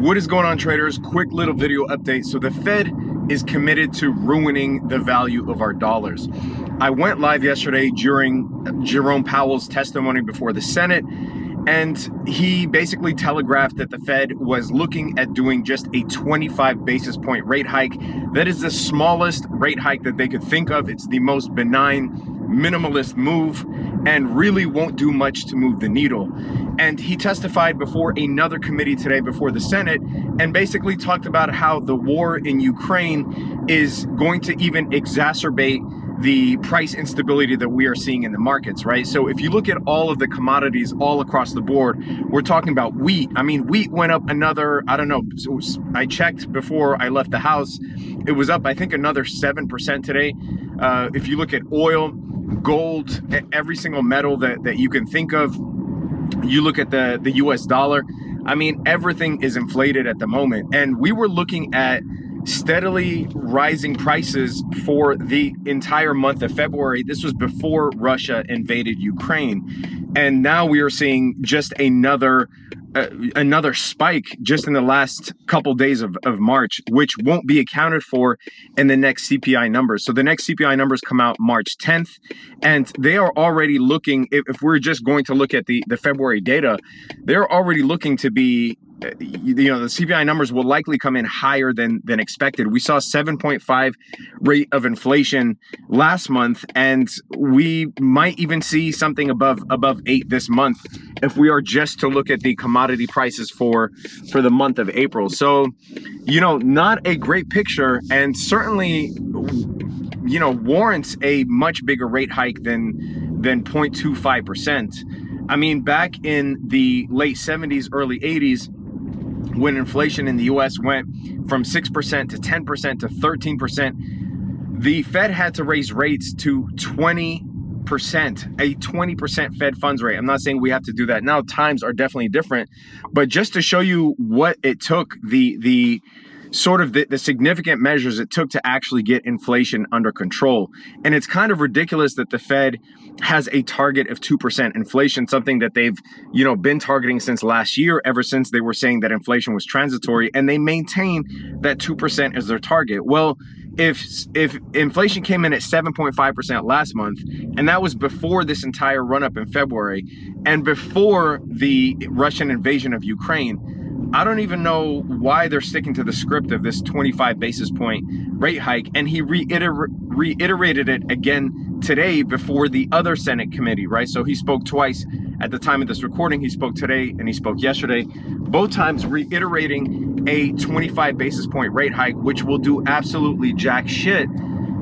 What is going on, traders? Quick little video update. So the Fed is committed to ruining the value of our dollars. I went live yesterday during Jerome Powell's testimony before the Senate, and he basically telegraphed that the Fed was looking at doing just a 25 basis point rate hike. That is the smallest rate hike that they could think of. It's the most benign, minimalist move and really won't do much to move the needle. And he testified before another committee today before the Senate and basically talked about how the war in Ukraine is going to even exacerbate the price instability that we are seeing in the markets, right? So if you look at all of the commodities all across the board, we're talking about wheat. I mean, wheat went up another, I don't know, I checked before I left the house. It was up, I think, another 7% today. If you look at oil, gold, every single metal that you can think of, you look at the US dollar, I mean, everything is inflated at the moment. And we were looking at steadily rising prices for the entire month of February. This was before Russia invaded Ukraine. And now we are seeing just another spike just in the last couple days of March, which won't be accounted for in the next CPI numbers. So the next CPI numbers come out March 10th, and they are already looking, if we're just going to look at the February data, they're already looking to be, you know, the CPI numbers will likely come in higher than expected. We saw 7.5 rate of inflation last month, and we might even see something above 8 this month if we are just to look at the commodity prices for the month of April. So, you know, not a great picture, and certainly, you know, warrants a much bigger rate hike than 0.25%. I mean, back in the late 70s, early 80s, when inflation in the US went from 6% to 10% to 13%, the Fed had to raise rates to 20%, a 20% Fed funds rate. I'm not saying we have to do that now. Times are definitely different, but just to show you what it took, the significant measures it took to actually get inflation under control. And it's kind of ridiculous that the Fed has a target of 2% inflation, something that they've, you know, been targeting since last year, ever since they were saying that inflation was transitory, and they maintain that 2% as their target. Well, if inflation came in at 7.5% last month, and that was before this entire run-up in February, and before the Russian invasion of Ukraine, I don't even know why they're sticking to the script of this 25 basis point rate hike. And he reiterated it again today before the other Senate committee, right? So he spoke twice at the time of this recording. He spoke today and he spoke yesterday, both times reiterating a 25 basis point rate hike, which will do absolutely jack shit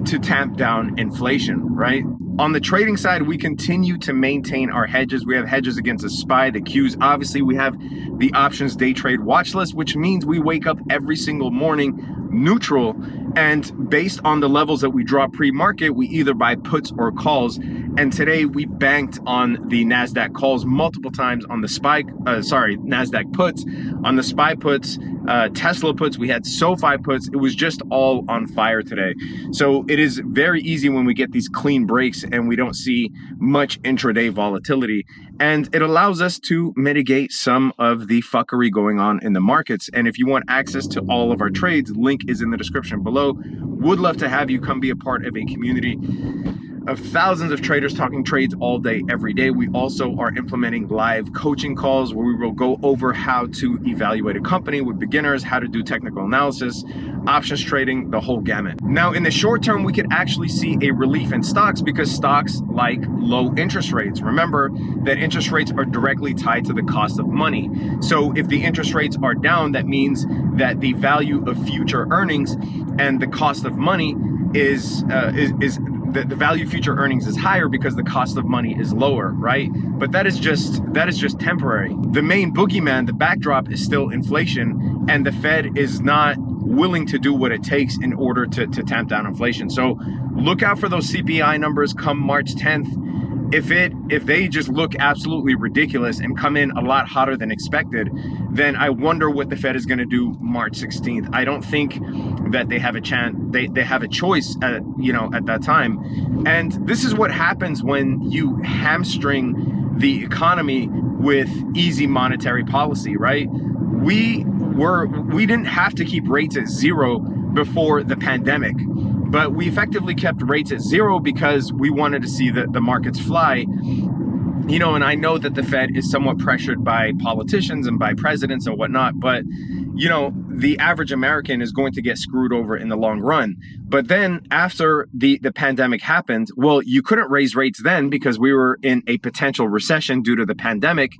to tamp down inflation, right? On the trading side, we continue to maintain our hedges. We have hedges against the SPY, the Qs. Obviously, we have the options day trade watch list, which means we wake up every single morning neutral. And based on the levels that we draw pre-market, we either buy puts or calls. And today we banked on the NASDAQ calls multiple times on the NASDAQ puts, on the SPY puts, Tesla puts, we had SoFi puts. It was just all on fire today. So it is very easy when we get these clean breaks and we don't see much intraday volatility. And it allows us to mitigate some of the fuckery going on in the markets. And if you want access to all of our trades, link is in the description below. Would love to have you come be a part of a community of thousands of traders talking trades all day, every day. We also are implementing live coaching calls where we will go over how to evaluate a company with beginners, how to do technical analysis, options trading, the whole gamut. Now, in the short term, we could actually see a relief in stocks because stocks like low interest rates. Remember that interest rates are directly tied to the cost of money. So if the interest rates are down, that means that the value of future earnings and the cost of money the value of future earnings is higher because the cost of money is lower, right? But that is just temporary. The main boogeyman, the backdrop, is still inflation, and the Fed is not willing to do what it takes in order to tamp down inflation. So look out for those CPI numbers come March 10th. If they just look absolutely ridiculous and come in a lot hotter than expected, then I wonder what the Fed is going to do March 16th. I don't think that they have a chance. They have a choice at that time. And this is what happens when you hamstring the economy with easy monetary policy, right? We we didn't have to keep rates at zero before the pandemic, but we effectively kept rates at zero because we wanted to see the markets fly. You know, and I know that the Fed is somewhat pressured by politicians and by presidents and whatnot, but you know, the average American is going to get screwed over in the long run. But then after the pandemic happened, well, you couldn't raise rates then because we were in a potential recession due to the pandemic.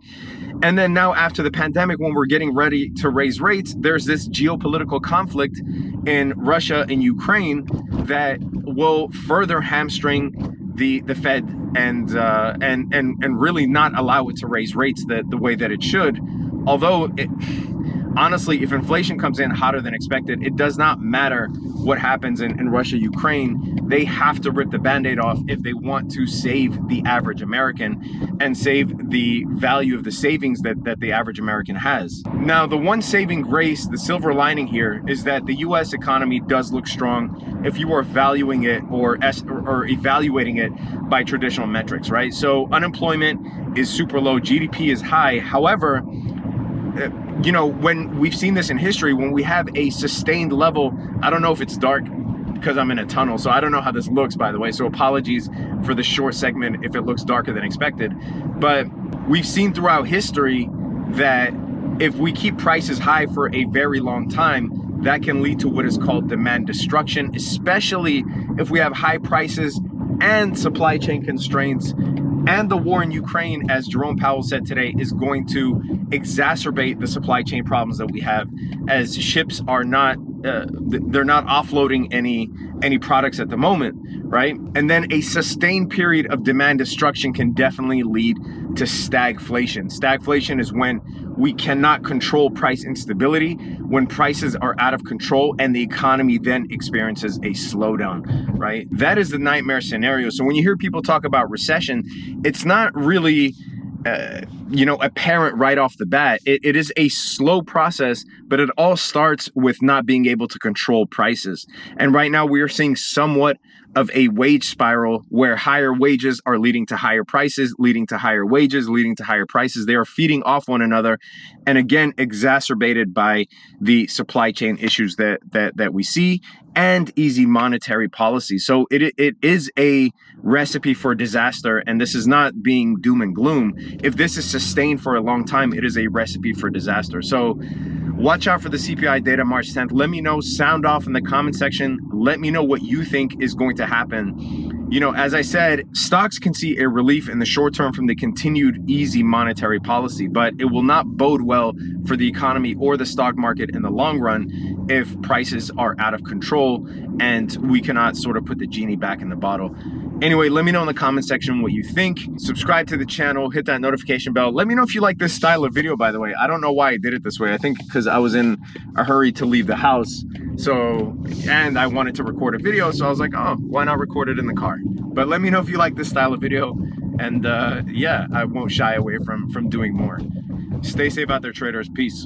And then now after the pandemic, when we're getting ready to raise rates, there's this geopolitical conflict in Russia and Ukraine that will further hamstring the Fed and really not allow it to raise rates the way that it should. Although, honestly, if inflation comes in hotter than expected, it does not matter what happens in Russia, Ukraine. They have to rip the Band-Aid off if they want to save the average American and save the value of the savings that the average American has. Now, the one saving grace, the silver lining here, is that the US economy does look strong if you are valuing it or evaluating it by traditional metrics, right? So unemployment is super low, GDP is high. However, you know, when we've seen this in history, when we have a sustained level, I don't know if it's dark because I'm in a tunnel, so I don't know how this looks, by the way, so apologies for the short segment if it looks darker than expected. But we've seen throughout history that if we keep prices high for a very long time, that can lead to what is called demand destruction, especially if we have high prices and supply chain constraints. And the war in Ukraine, as Jerome Powell said today, is going to exacerbate the supply chain problems that we have, as ships are not, they're not offloading any products at the moment, right? And then a sustained period of demand destruction can definitely lead to stagflation. Stagflation is when we cannot control price instability, when prices are out of control and the economy then experiences a slowdown, right? That is the nightmare scenario. So when you hear people talk about recession, it's not really you know, apparent right off the bat. It is a slow process, but it all starts with not being able to control prices. And right now we are seeing somewhat of a wage spiral where higher wages are leading to higher prices, leading to higher wages, leading to higher prices. They are feeding off one another. And again, exacerbated by the supply chain issues that we see and easy monetary policy. So it is a recipe for disaster. And this is not being doom and gloom. If this is sustained for a long time, it is a recipe for disaster. So watch out for the CPI data March 10th. Let me know, sound off in the comment section. Let me know what you think is going to happen. You know, as I said, stocks can see a relief in the short term from the continued easy monetary policy, but it will not bode well for the economy or the stock market in the long run if prices are out of control and we cannot sort of put the genie back in the bottle. Anyway, let me know in the comment section what you think. Subscribe to the channel, hit that notification bell. Let me know if you like this style of video, by the way. I don't know why I did it this way. I think because I was in a hurry to leave the house. And I wanted to record a video, so I was like, oh, why not record it in the car? But let me know if you like this style of video. And yeah, I won't shy away from doing more. Stay safe out there, traders. Peace.